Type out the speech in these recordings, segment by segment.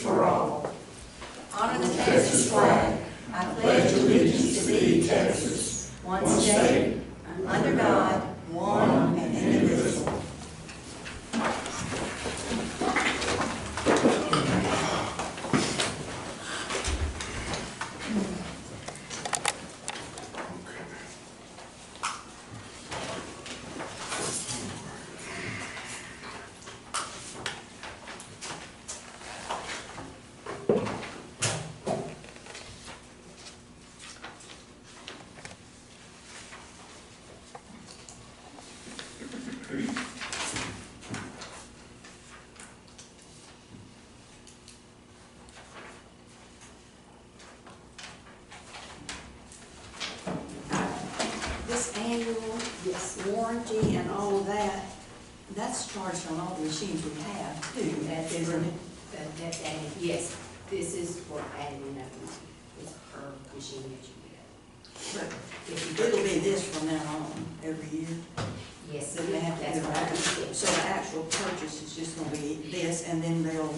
for all. Honor the Texas flag. I pledge allegiance to thee, Texas, one state, under God, one and indivisible. This annual warranty and all of that, that's charged on all the machines we have too, That's isn't it? That's added, yes, this is for adding another one. It's per machine that you get. But If you it'll be this from now on, every year. Yes, So they have to that's do what I that. understand. So the actual purchase is just gonna be this, and then they'll,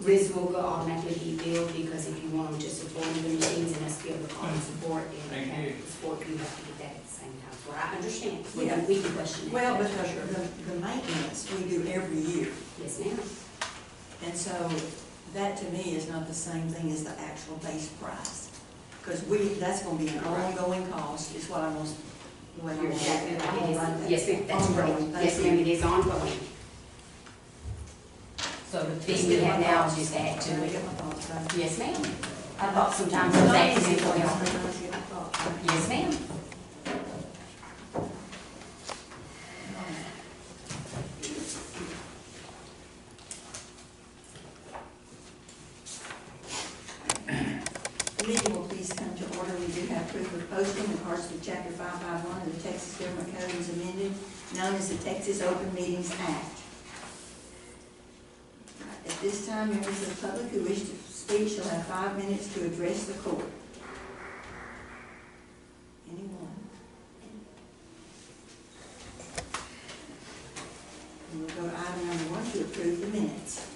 This will go automatically be billed because if you want them to support the machines and us be able to call and support and have support, you have to get that at the same time. So I understand. Yeah. We can question that. well, because the maintenance we do every year. Yes, ma'am. And so that to me is not the same thing as the actual base price. Because that's gonna be an ongoing cost, is what I'm gonna, the way I'm You're gonna exactly I'm right. gonna It write is, that. yes, ma'am, that's correct. Ongoing, Yes, thank ma'am, you. it is ongoing. So the fee we have now is just add to Can I it. get my thoughts back? Yes, ma'am. I thought sometimes it was accidental. Yes, ma'am. The meeting will please come to order. We do have proof of posting in accordance with Chapter 551 of the Texas Government Code as amended, known as the Texas Open Meetings Act. At this time, members of the public who wish to speak shall have 5 minutes to address the court. Anyone? And we'll go to item number 1 to approve the minutes.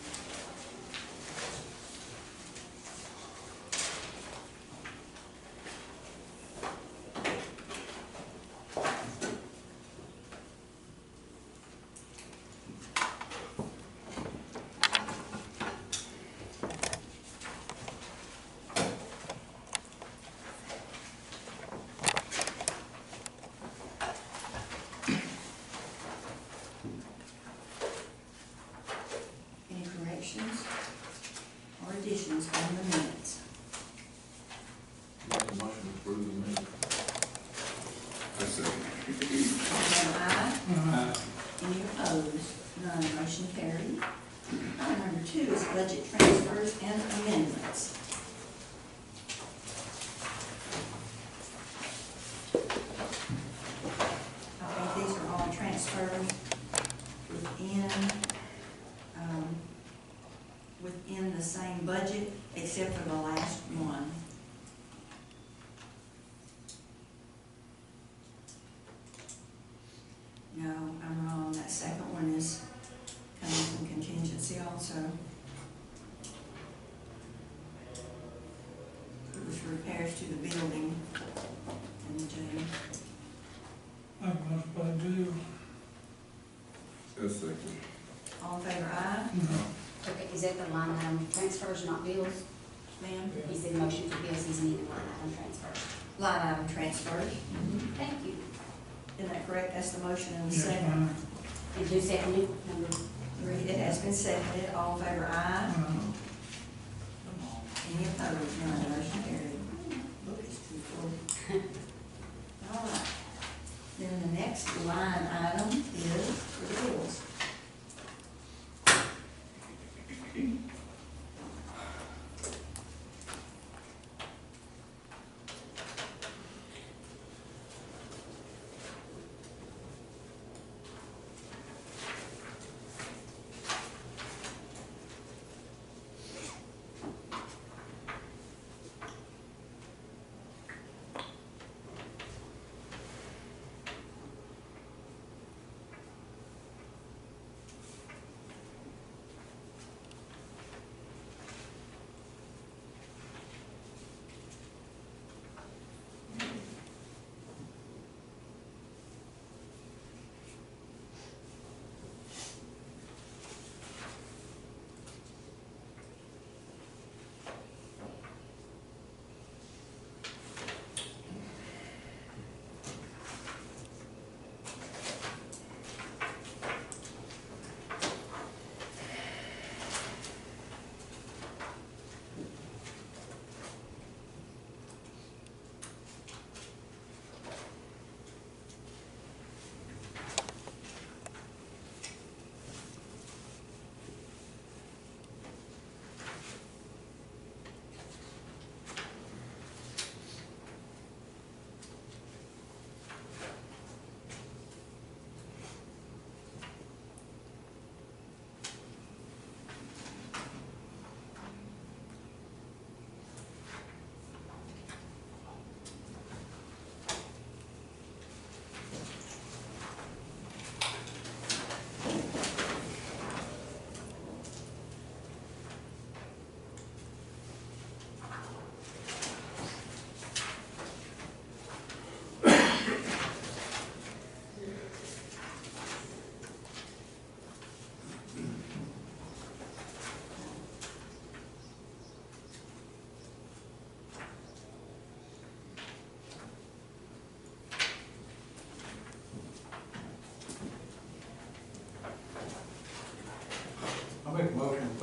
Any corrections or additions on the minutes? Make a motion to approve the minutes. I second. Aye. Any opposed? None. Motion carried. Item number 2 is budget transfers and amendments. I think these are all transfers within the same budget, except for the last one. No, I'm wrong. That second one is coming from contingency also. It was repairs to the building in the jail. I must by do. I second. All in favor, aye? Okay, is that the line item transfers, not bills? Ma'am? He said motion for bills, he's needing line item transfers. Line item transfers. Thank you. Isn't that correct? That's the motion and the Yes, second. ma'am. And who seconded number? 3, it has been seconded. All in favor, aye? Any opposed? None. Motion carried. Look, it's 2:40. All right. Then the next line item is for the bills.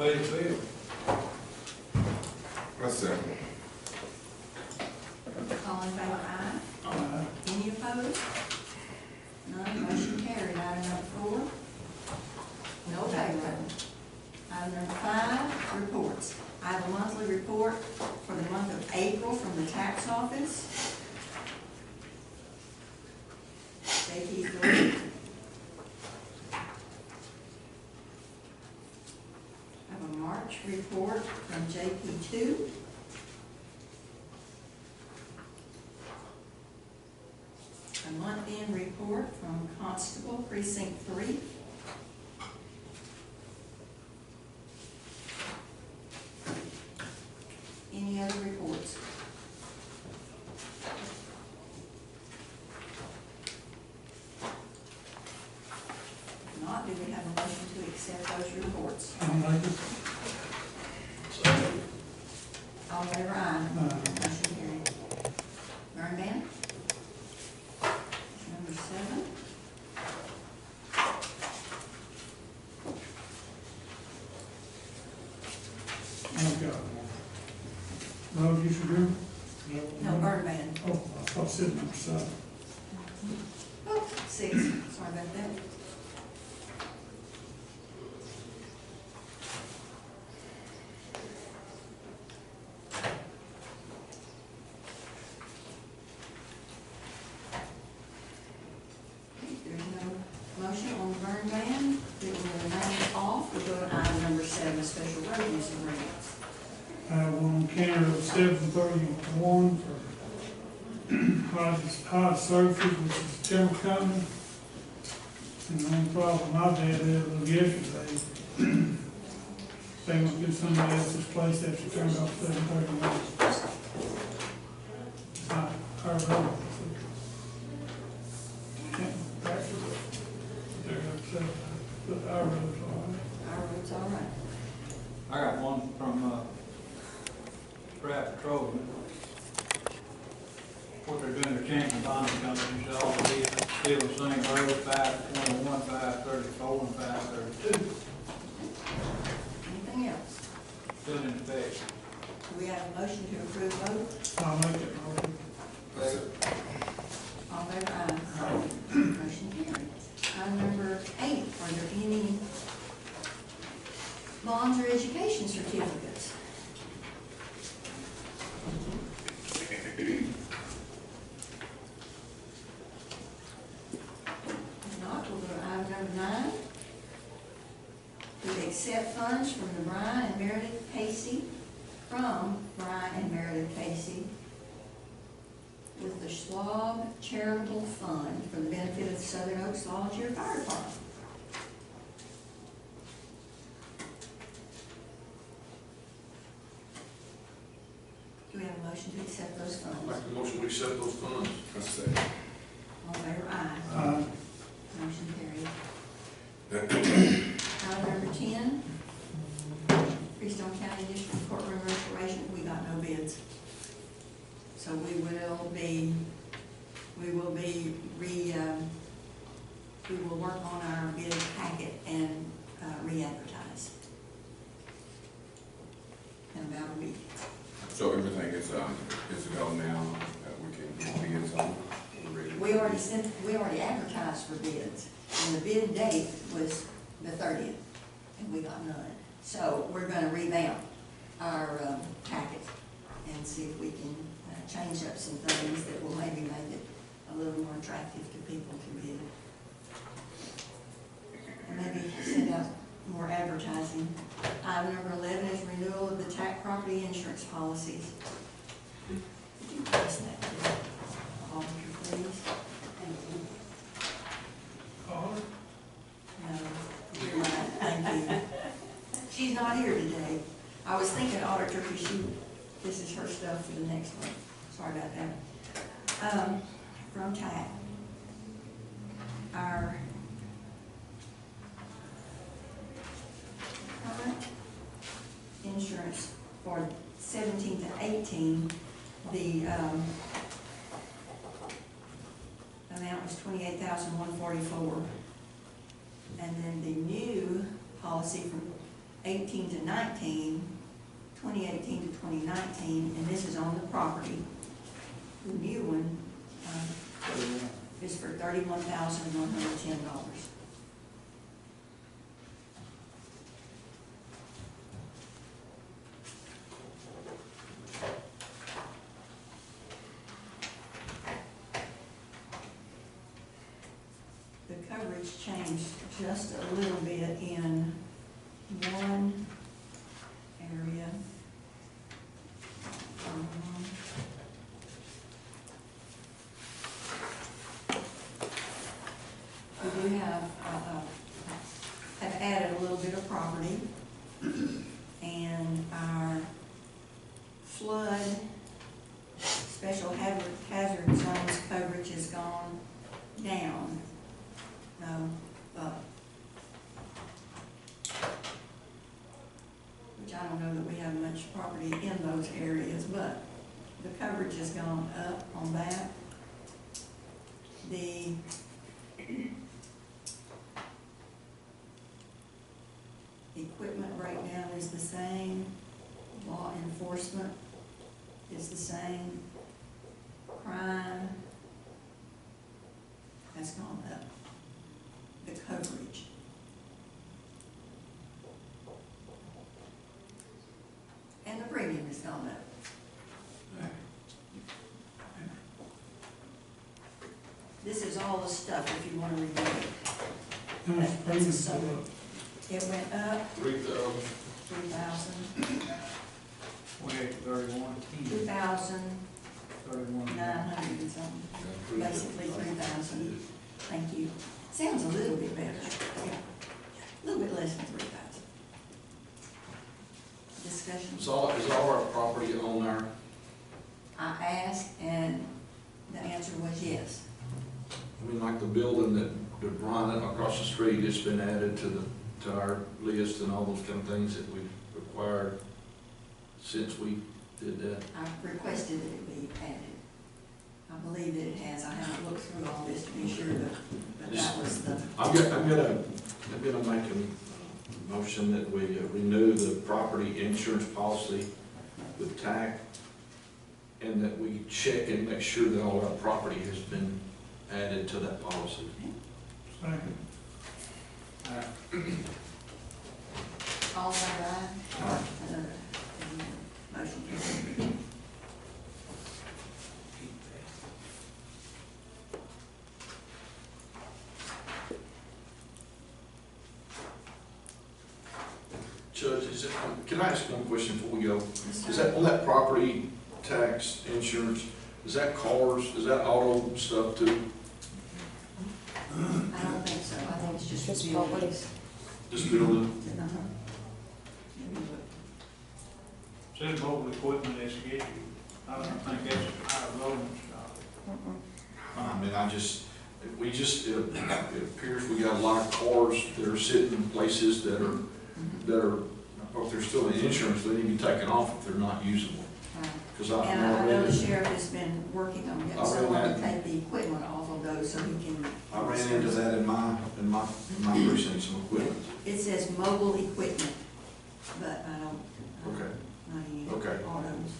pay the bill. That's second. All in favor, aye. Aye. Any opposed? None, motion carried. Item number 4, no payroll. Item number 5, reports. I have a monthly report for the month of April from the tax office. JP 3. I have a March report from JP 2. A month-end report from Constable Precinct 3. Any other reports? If not, do we have a motion to accept those reports? I'll make it. All in favor, aye. Aye. Motion carried. Burn ban? Number 7. I've got road use agreement. No, burn ban. Oh, I thought it said number 7. Oh, 6, sorry about that. If there's no motion on the burn ban, it will remain off. We'll go to item number 7, special road use agreements. I have one on County Road 731 for Hard Surfaces, which is a timber company. And the only problem I've had is yesterday, they must get somebody else's place after turned off 731. Our road. They're upset, but our road's all right. Our road's all right. I got one from, Pratt Petroleum. What they're doing, they're changing bonding companies, so all be still the same road, 521, 534, and 532, Anything else? still in effect. Do we have a motion to approve both? I'll make it motion. That's it. All in favor, aye. Motion carried. Item number 8, are there any bonds or education certificates? If not, we'll go to item number 9. To accept funds from the Brian and Meredith Casey, with the Schwab Charitable Fund for the benefit of the Southern Oaks Volunteer Fire Department. Do we have a motion to accept those funds? Make the motion, we accept those funds. That's it. All in favor, aye. Aye. Motion carried. Item number 10, Freestone County District Courtroom Restoration, we got no bids. So we will work on our bid packet and re-advertise in about a week. So everything is go now, we can be in some. We already advertised for bids, and the bid date was the 30th, and we got none. So we're gonna revamp our packet and see if we can change up some things that will maybe make it a little more attractive to people to bid. And maybe send out more advertising. Item number 11 is renewal of the TAC property insurance policies. Could you pass that to Alder, please? Thank you. Caller? No, you're right, thank you. She's not here today. I was thinking auditor, because this is her stuff for the next one. Sorry about that. From TAC, our current insurance for 17 to 18, the amount was $28,144. And then the new policy from 18 to 19, 2018 to 2019, and this is on the property. The new one, is for $31,110. The coverage changed just a little bit in one area. We do have added a little bit of property, and our flood special hazard zones coverage has gone down, up. Which I don't know that we have much property in those areas, but the coverage has gone up on that. The equipment breakdown is the same, law enforcement is the same, crime has gone up, the coverage. And the premium has gone up. This is all the stuff if you want to review it. How much That's a premium summary. go up? It went up 3,000. 3,000, 28, 31, 2,900 and something, basically 3,000. Thank you. Sounds a little bit better. Yeah. A little bit less than 3,000. Discussion. Is all our property on our, I asked, and the answer was yes. I mean, like the building that running across the street, it's been added to our list and all those kind of things that we've required since we did that. I requested that it be added. I believe that it has. I haven't looked through all this to be sure, but that was the. I'm gonna make a motion that we renew the property insurance policy with TAC, and that we check and make sure that all our property has been added to that policy. Second. All in favor, aye? Motion carried. Judge, can I ask one question before we go? Yes, Is sir. that on that property tax insurance, is that cars, is that auto stuff too? I don't think so. I think it's just buildings. Just building? Uh-huh. Let me look. says mobile equipment is scheduled. I don't think that's a high rolling stock. I mean, it appears we got a lot of cars that are sitting in places that are, if they're still in insurance, they need to be taken off if they're not usable. Right. Because And I know the sheriff has been working on getting someone to take the equipment off of those so he can. I ran into that in my precinct, some equipment. It says mobile equipment, but I don't. Okay. Any Okay. autos.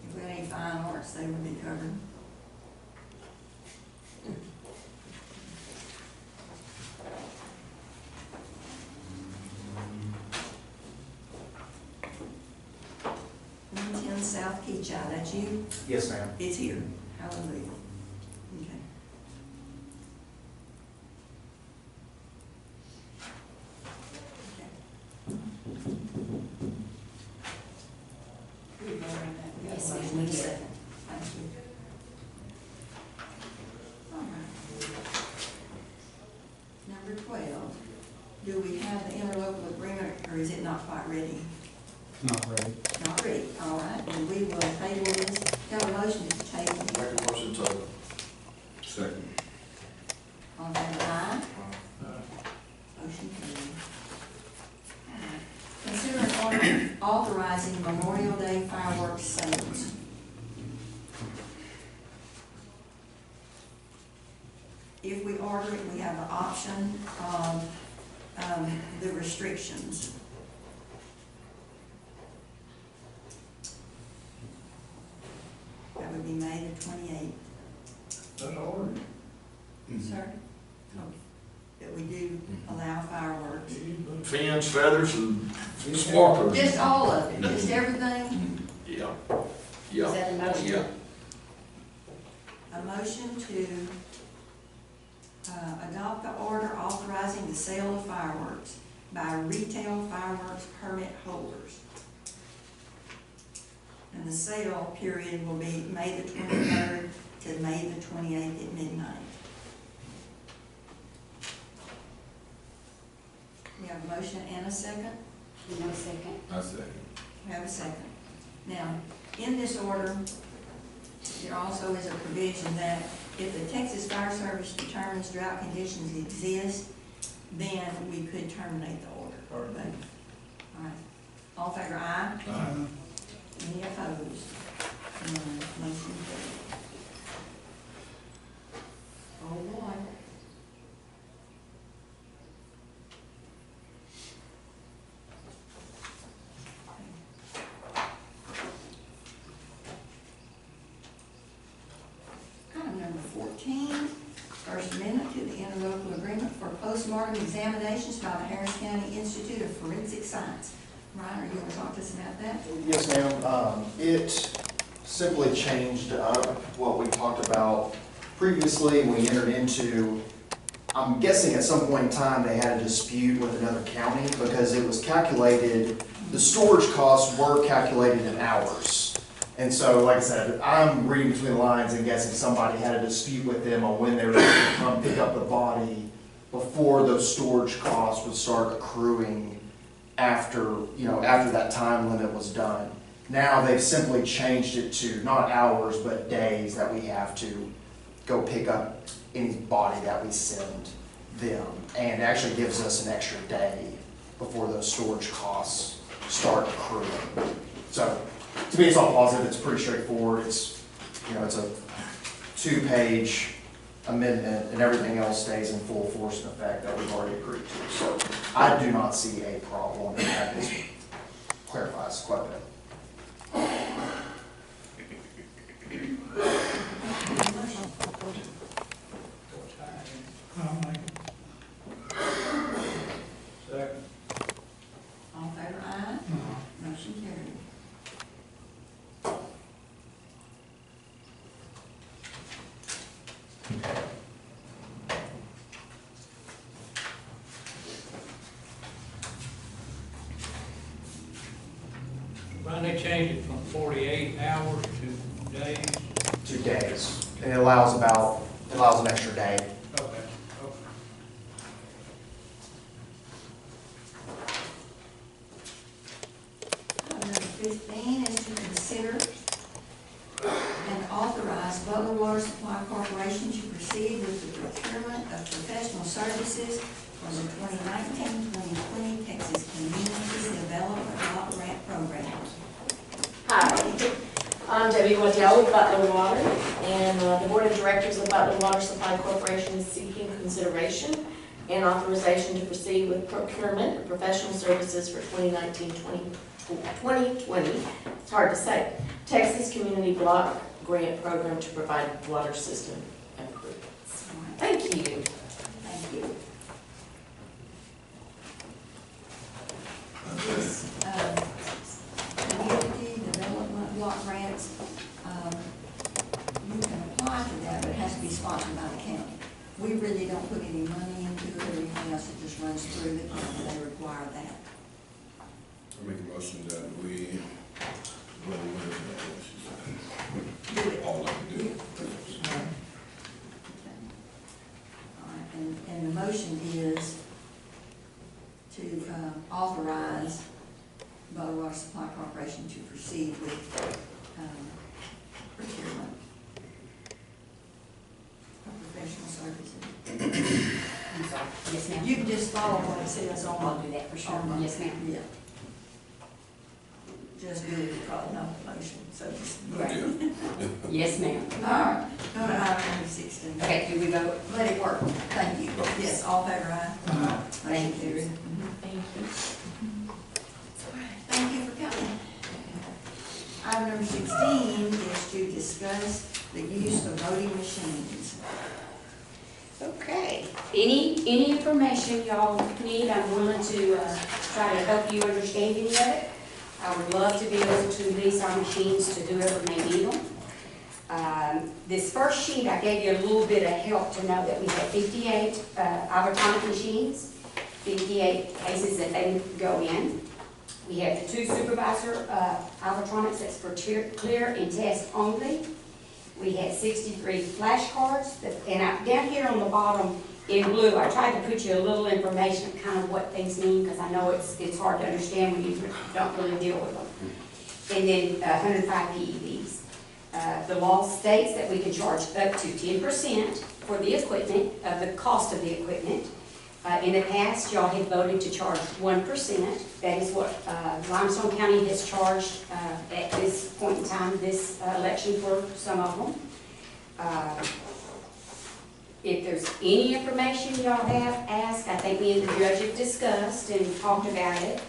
If we had any fine arts, they would be covered. South Keachai, that's you? Yes, ma'am. It's here. Hallelujah. Okay. Yes, ma'am, we did. Thank you. All right. Number 12, do we have the interlocal agreement, or is it not quite ready? Not ready. Not ready, all right, then we will table this. Got a motion to table. Make a motion to. Second. All in favor, aye? Motion carried. All right. Consider an order authorizing Memorial Day fireworks sales. If we order it, we have the option of the restrictions. That would be May the 28th. That's all. Sir? That we do allow fireworks. Fins, feathers, and sparklers. Just all of it, just everything. Yeah. Is Yeah. that a motion? Yeah. A motion to adopt the order authorizing the sale of fireworks by retail fireworks permit holders. And the sale period will be May the 23rd to May the 28th at midnight. We have a motion and a second? No second. I second. We have a second. Now, in this order, there also is a provision that if the Texas Fire Service determines drought conditions exist, then we could terminate the order. But, all right. All in favor, aye? Uh, Any opposed? None. Motion carried. Oh, boy. Item number 14, first amendment to the interlocal agreement for postmortem examinations by the Harris County Institute of Forensic Science. Ryan, are you going to talk to us about that? Yes, ma'am. It simply changed up what we talked about previously. We entered into, I'm guessing at some point in time, they had a dispute with another county because it was calculated, the storage costs were calculated in hours. And so, like I said, I'm reading between the lines and guessing somebody had a dispute with them on when they were going to come pick up the body before those storage costs would start accruing after, after that time limit was done. Now they've simply changed it to not hours, but days that we have to go pick up any body that we send them. And actually gives us an extra day before those storage costs start accruing. So, to me, it's all positive. It's pretty straightforward. It's, it's a 2-page amendment, and everything else stays in full force and effect that we've already agreed to. So I do not see a problem, and that is clarifies quite a bit. I'll make it. Second. All in favor, aye? Motion carried. Why they changed it from 48 hours to days? 2 days, and it allows an extra day. Okay. Item number 15 is to consider and authorize Butler Water Supply Corporation to proceed with the procurement of professional services for the 2019-2020 Texas Community Development Block Grant Program. Hi, I'm Debbie Waddell with Butler Water, and the Board of Directors of Butler Water Supply Corporation is seeking consideration and authorization to proceed with procurement of professional services for 2019-2020. It's hard to say. Texas Community Block Grant Program to provide water system improvements. All right, Thank you. thank you. This community development block grants, you can apply for that, but it has to be sponsored by the county. We really don't put any money into it or anything else, it just runs through the county, they require that. I make a motion that we, Do it. all of them do. All right, and the motion is to authorize Butler Water Supply Corporation to proceed with procurement of professional services. I'm sorry. Yes, ma'am. You can just follow what it says I'll on. do that for sure. Yes, ma'am. Yeah. Just do it, you probably know the motion, so just. Right. Yes, ma'am. All right, go to item number 16. Okay, here we go. Let it work, thank you. Yes, all in favor, aye? Motion carried. Thank you. Thank you for coming. Item number 16 is to discuss the use of voting machines. Okay, any information y'all need, I'm willing to try to help you understand any of it. I would love to be able to lease our machines to whoever may need them. This first sheet, I gave you a little bit of help to know that we have 58 Albertronic machines, 58 cases that they go in. We have the 2 supervisor Albertronics, that's for clear and test only. We had 63 flashcards, and down here on the bottom in blue, I tried to put you a little information of kind of what things mean, because I know it's hard to understand when you don't really deal with them. And then 105 PEVs. The law states that we can charge up to 10% for the equipment, of the cost of the equipment. In the past, y'all had voted to charge 1%. That is what Limestone County has charged at this point in time, this election for some of them. If there's any information y'all have, ask. I think me and the judge have discussed and talked about it.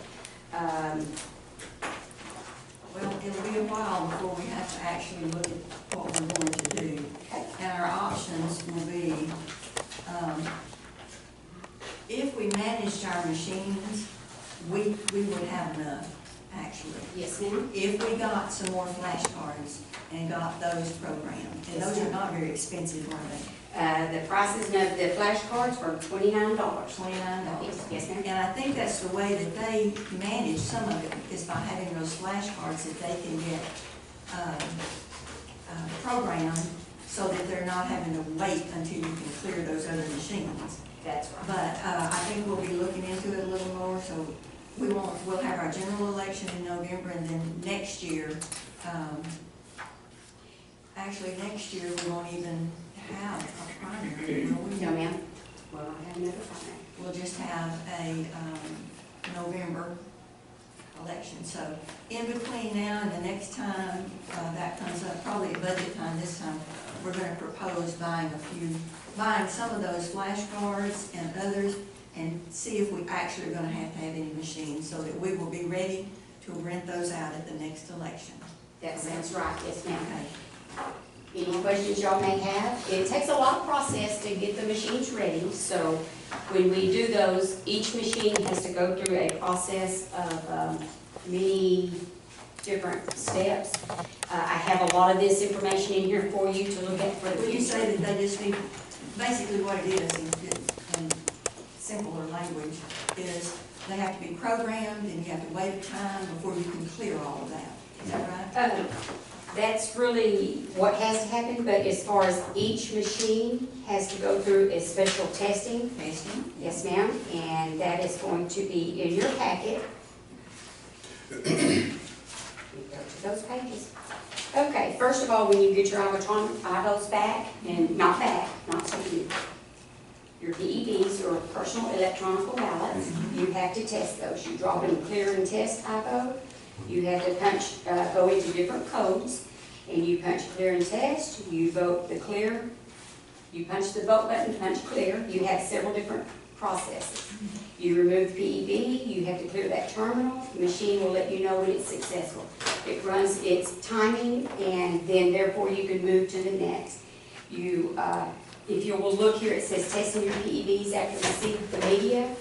Well, it'll be a while before we have to actually look at what we're going to do. And our options will be, if we managed our machines, we would have enough, actually. Yes, ma'am? If we got some more flashcards and got those programmed, and those are not very expensive, are they? The prices of the flashcards were $29. $29. Yes, ma'am. And I think that's the way that they manage some of it, is by having those flashcards that they can get programmed so that they're not having to wait until you can clear those other machines. That's right. But I think we'll be looking into it a little more, so we'll have our general election in November, and then next year, actually next year, we won't even have a primary, will we? No, ma'am. Well, I have another primary. We'll just have a November election. So in between now and the next time that comes up, probably at budget time this time, we're going to propose buying some of those flashcards and others, and see if we actually are going to have any machines, so that we will be ready to rent those out at the next election. That sounds right. Yes, ma'am. Okay. Any questions y'all may have? It takes a lot of process to get the machines ready, so when we do those, each machine has to go through a process of many different steps. I have a lot of this information in here for you to look at for the Would you future. say that they just need, basically what it is in simpler language, is they have to be programmed, and you have to wait a time before you can clear all of that. Is that right? That's really what has to happen, but as far as each machine has to go through a special testing. Testing? Yes, ma'am, and that is going to be in your packet. Go to those pages. Okay, first of all, when you get your iVotes back, and not so your PEVs or personal electronic ballots, you have to test those. You draw them clear and test iVote. You have to punch, go into different codes, and you punch clear and test. You vote the clear. You punch the vote button, punch clear. You have several different processes. You remove the PEV. You have to clear that terminal. The machine will let you know when it's successful. It runs its timing, and then therefore you can move to the next. You, if you will look here, it says testing your PEVs after receipt the media.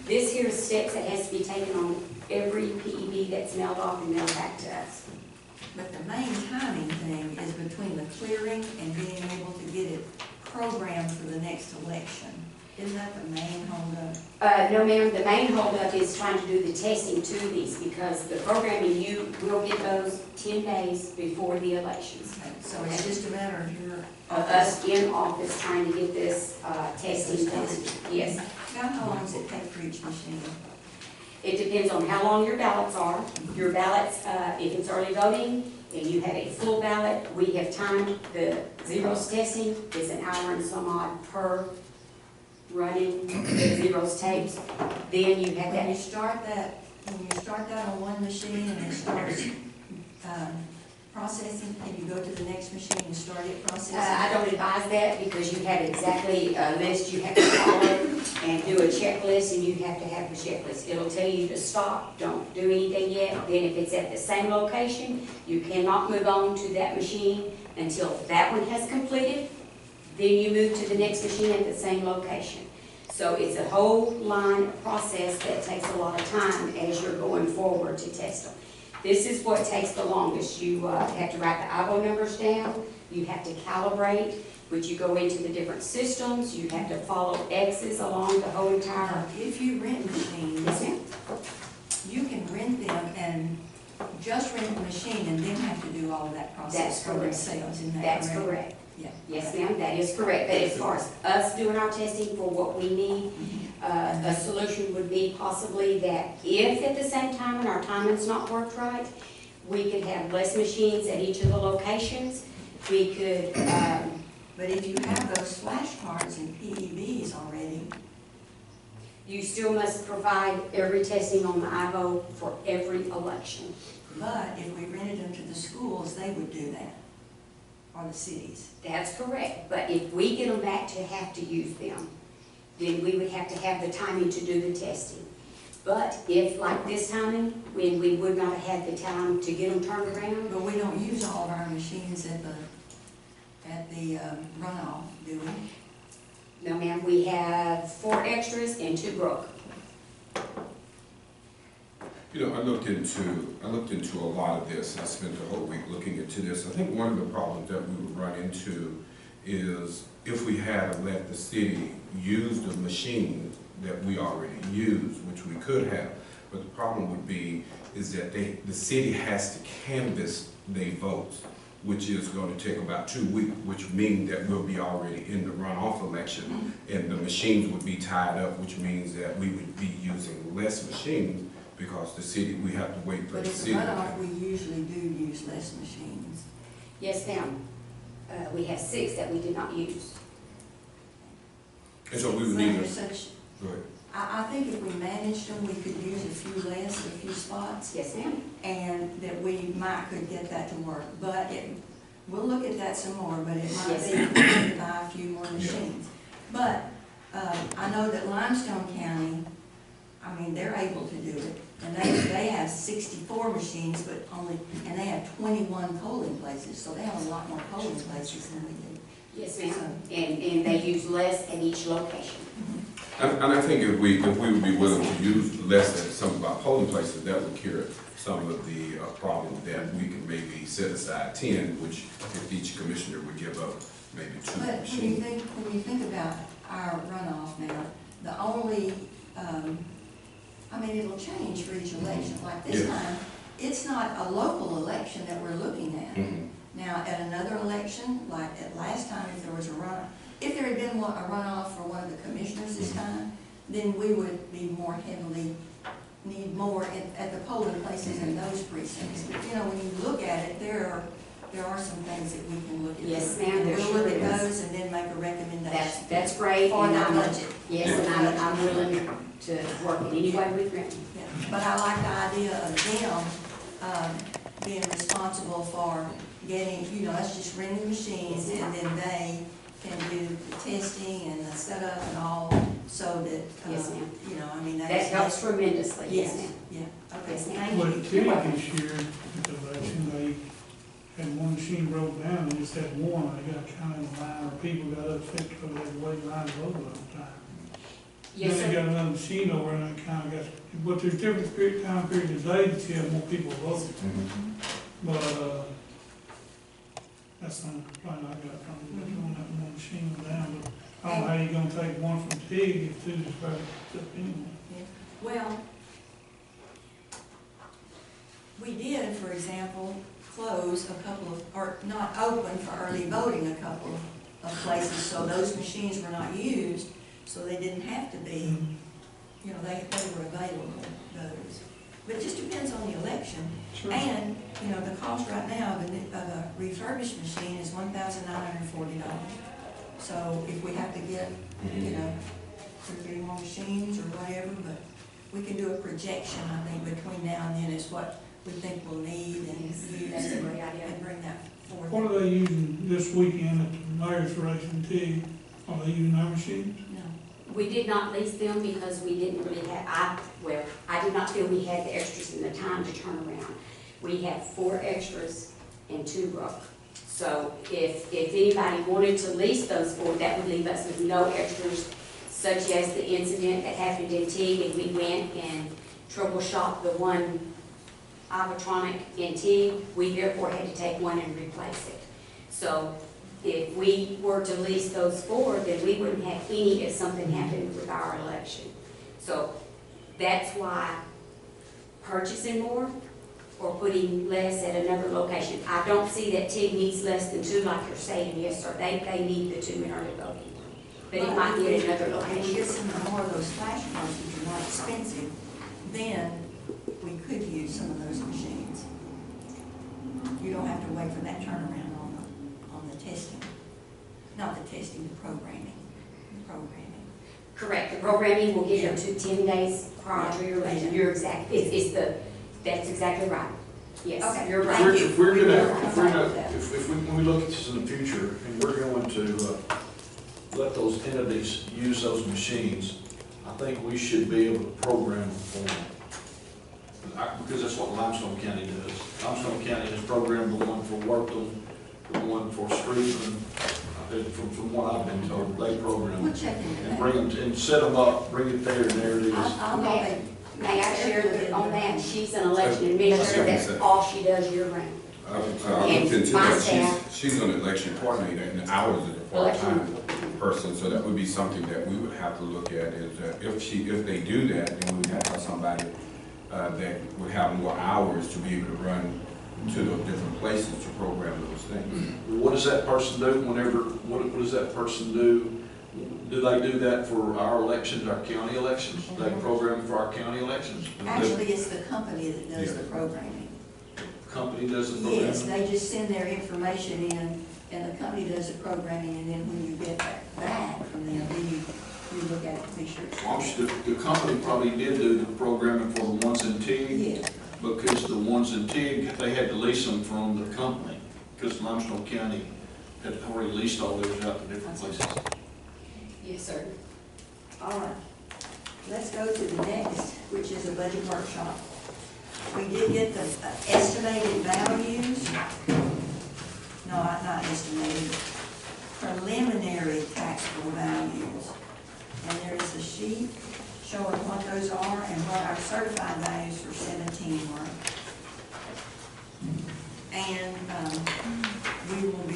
This here is steps that has to be taken on every PEV that's mailed off and mailed back to us. But the main timing thing is between the clearing and being able to get it programmed for the next election. Isn't that the main holdup? No, ma'am, the main holdup is trying to do the testing to these, because the programming, you will get those 10 days before the elections. Okay, so it's just a matter of your Of us in office trying to get this testing done. Yes. About how long does it take for each machine? It depends on how long your ballots are. Your ballots, if it's early voting and you have a full ballot, we have timed the zeros testing. It's an hour and some odd per running the zeros tapes. Then you have When you that. start that on one machine and it starts processing, and you go to the next machine and start it processing? I don't advise that, because you have exactly a list you have to follow. and do a checklist, and you have to have the checklist. It'll tell you to stop, don't do anything yet. Then if it's at the same location, you cannot move on to that machine until that one has completed. Then you move to the next machine at the same location. So it's a whole line process that takes a lot of time as you're going forward to test them. This is what takes the longest. You have to write the IVO numbers down, you have to calibrate, which you go into the different systems, you have to follow X's along the whole entire. Now, if you rent machines, Yes, ma'am. you can rent them and just rent the machine and then have to do all of that process That's for correct. themselves, isn't that That's correct? correct. Yeah. Yes, ma'am, that is correct. But as far as us doing our testing for what we need, a solution would be possibly that if at the same time, and our timing's not worked right, we could have less machines at each of the locations. We could, But if you have those flashcards and PEVs already, you still must provide every testing on the IVO for every election. but if we rented them to the schools, they would do that, or the cities. That's correct, but if we get them back to have to use them, then we would have to have the timing to do the testing. But if, like this timing, when we would not have had the time to get them turned around, But we don't use all of our machines at the runoff, do we? no ma'am, we have 4 extras and 2 broke. You know, I looked into a lot of this. I spent the whole week looking into this. I think one of the problems that we would run into is if we had to let the city use the machine that we already use, which we could have, but the problem would be is that the city has to canvass their votes, which is going to take about 2 weeks, which means that we'll be already in the runoff election, and the machines would be tied up, which means that we would be using less machines because the city, we have to wait for But the if the city. runoff, we usually do use less machines. Yes ma'am, we have 6 that we did not use. And so we would But need there's to, such, go ahead. I think if we managed them, we could use a few less, a few spots, Yes ma'am. and that we could get that to work. But we'll look at that some more, but it might Yes, be we could buy a few more machines. But I know that Limestone County, I mean, they're able to do it, and they have 64 machines, but and they have 21 polling places, so they have a lot more polling places than we do. Yes ma'am, and they use less at each location. And I think if we would be willing to use less at some of our polling places, that would cure some of the problems that we could maybe set aside 10, which if each commissioner would give up maybe 2 But machines. when you think about our runoff now, the only, I mean, it'll change for each election. Like this Yeah. time, it's not a local election that we're looking at. Mhm. Now, at another election, like at last time, if there was a runoff, if there had been a runoff for one of the commissioners this time, then we would be more heavily, need more at the polling places in those precincts. But, you know, when you look at it, there are some things that we can look at. Yes, ma'am, there We'll look sure at is. those and then make a recommendation. That's great. For and the I'm- budget. Yes, and I'm willing to work in any way with them. Yeah, but I like the idea of them being responsible for getting, you know, us just renting machines, and then they can do the testing and the setup and all, so that, Yes, ma'am. you know, I mean, That that's. helps tremendously, yes ma'am. Yeah, okay, Yes, ma'am. thank What you. it did this year, at the election, they had one machine broke down, they just had one, they got kind of in line, or people got upset because they were waiting in line to vote all the time. Yes, Then they sir. got another machine over and they kind of got, but there's different time periods of day that you have more people voting. Mhm. But, that's the only complaint I got from it, that's on that one machine down, but I don't know how you're gonna take one from Tig if two is better, anyway. Well, we did, for example, close a couple of, or not open for early voting a couple of places, so those machines were not used, so they didn't have to be, you know, they were available, those. But it just depends on the election. Sure. And, you know, the cost right now of a refurbished machine is $1,940. So if we have to get, you know, 2 or 3 more machines or whatever, but we can do a projection, I think, between now and then is what we think we'll need and Yes, use that's a great idea. and bring that forward. What are they using this weekend at the mayor's race in Tig? Are they using our machines? No, We did not lease them because we didn't really have, I did not feel we had the extras and the time to turn around. We have 4 extras and 2 broke. So if anybody wanted to lease those 4, that would leave us with no extras, such as the incident that happened in Teague, and we went and troubleshot the one Alvatronic in Teague. We therefore had to take one and replace it. So if we were to lease those 4, then we wouldn't have any if something happened with our election. So that's why purchasing more or putting less at another location. I don't see that Teague needs less than 2 like you're saying, yes, sir. They need the 2 in order to go. But it might be at another If we location. get some more of those flash cards, which are not expensive, then we could use some of those machines. You don't have to wait for that turnaround on the testing. Not the testing, the programming. Correct. The programming will get you to 10 days prior to your election. You're exact, that's exactly right. Yes, Okay. you're right. Thank you. If we're gonna, Yeah. when we look at this in the future, and we're going to let those entities use those machines, I think we should be able to program them for them. Because that's what Limestone County does. Limestone County has programmed the one for Wortham, the one for Streetman, from what I've been told, they program We'll them. check into And that. bring them, and set them up, bring it there, and there it is. I'll go ahead. May I share that on that? She's an election That's administrator, what he that's said. all she does year round. I looked And into my that, staff- she's an election coordinator, and hours is a part-time person, so that would be something that we would have to look at, is that if they do that, then we would have to have somebody that would have more hours to be able to run to those different places to program those things. What does that person do what does that person do? Do they do that for our elections, our county elections? Do they program for our county elections? Actually, it's the company that does the programming. The company does the programming? Yes, they just send their information in, and the company does the programming, and then when you get that back from them, then you look at it to be sure it's I'm sure the company probably did do the programming for the ones in Teague, yeah. because the ones in Teague, they had to lease them from the company, because Limestone County had already leased all those out to different places. Yes, sir. All right, let's go to the next, which is a budget workshop. We did get the estimated values, no, not estimated, preliminary taxable values. And there is a sheet showing what those are and what our certified values for 17 were. And we will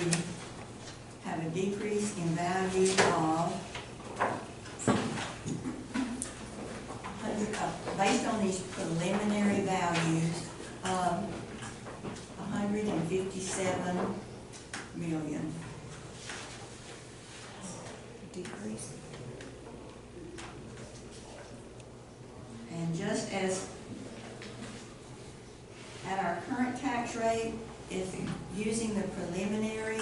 have a decrease in value of based on these preliminary values, 157 million. Decrease. And just as at our current tax rate, if using the preliminary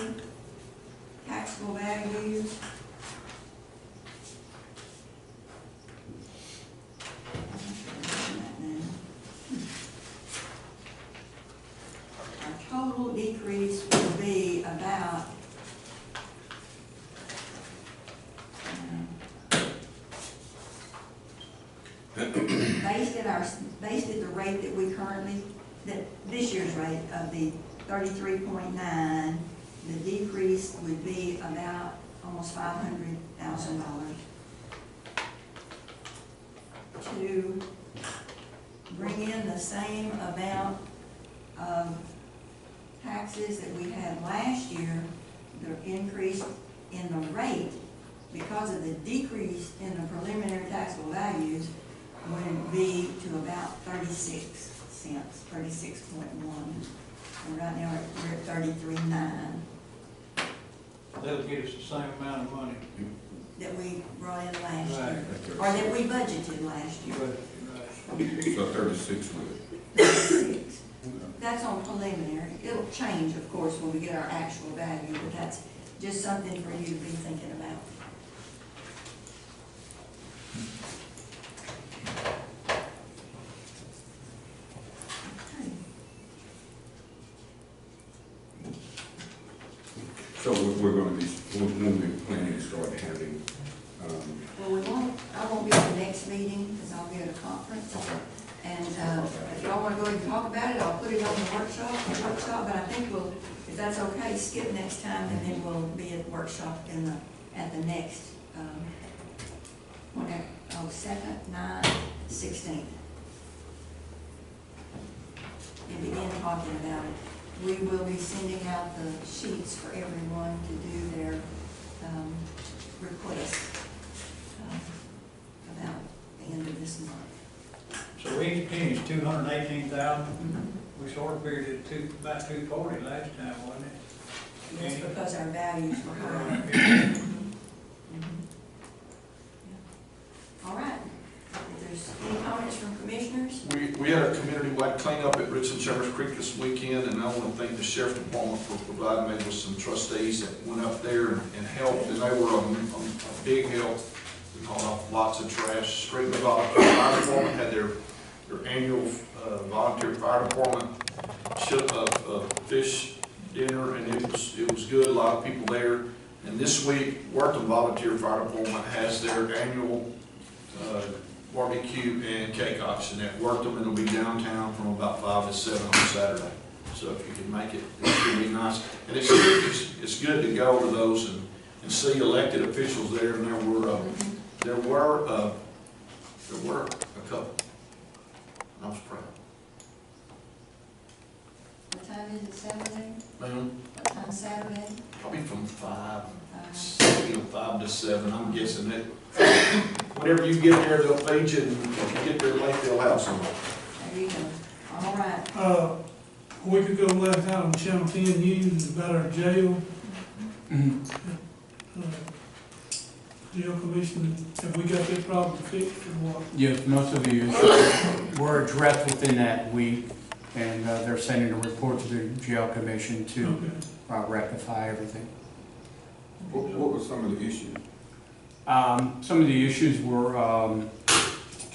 taxable values, our total decrease will be about based at the rate that we currently, this year's rate of the 33.9, the decrease would be about almost $500,000. To bring in the same amount of taxes that we had last year, the increase in the rate, because of the decrease in the preliminary taxable values, would be to about 36 cents, 36.1. And right now we're at 33.9 That'll get us the same amount of money. that we brought in last Right. year, or that we budgeted last year. But, So 36 would. 36. That's on preliminary. It'll change, of course, when we get our actual value, but that's just something for you to be thinking about. So we're going to be, when we're planning to start having, Well, we want to won't be at the next meeting, because I'll be at a conference. And, if y'all wanna go ahead and talk about it, I'll put it on the workshop, but I think we'll, if that's okay, skip next time, and then we'll be at the workshop at the next, whatever, 2nd, 9th, 16th. And begin talking about it. We will be sending out the sheets for everyone to do their, requests, about the end of this month. So each penny's $218,000. We sort of figured it about $240 last time, wasn't it? That's because our values were high. All right. If there's any comments from commissioners? We had a community-wide cleanup at Richland Chambers Creek this weekend, and I want to thank the sheriff's department for providing me with some trustees that went up there and helped, and they were a big help. We hauled off lots of trash. Street Volunteer Fire Department had their annual volunteer fire department fish dinner, and it was good. A lot of people there. And this week, Wortham Volunteer Fire Department has their annual barbecue and cake auction at Wortham, and it'll be downtown from about 5 to 7 on Saturday. So if you can make it, it's gonna be nice. And it's good to go to those and see elected officials there. And there were a couple. I was proud. What time is it, Saturday? Ma'am, What time Saturday? probably from 5 to 7. I'm guessing that whenever you get there, they'll feed you, and if you get there late, they'll have some. There you go. All right. A week ago, last night on Channel 10 News about our jail. Jail commission, have we got that problem fixed or what? Yes, most of the issues were addressed within that week, and they're sending a report to the jail commission to rectify everything. What were some of the issues? Some of the issues were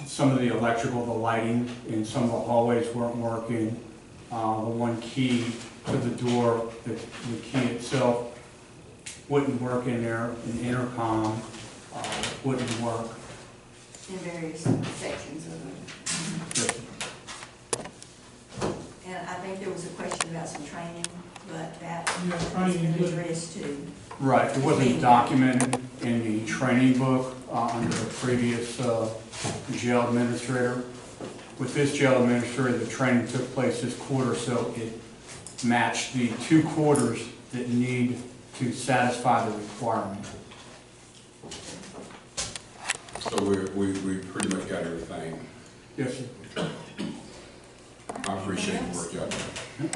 some of the electrical, the lighting in some of the hallways weren't working. The one key to the door, the key itself wouldn't work in there, an intercom wouldn't work. In various sections of it. And I think there was a question about some training, but that has been addressed too. Right, it wasn't documented in the training book under the previous jail administrator. With this jail administrator, the training took place this quarter, so it matched the 2 quarters that need to satisfy the requirement. So we pretty much got everything. Yes, sir. I appreciate the work y'all done.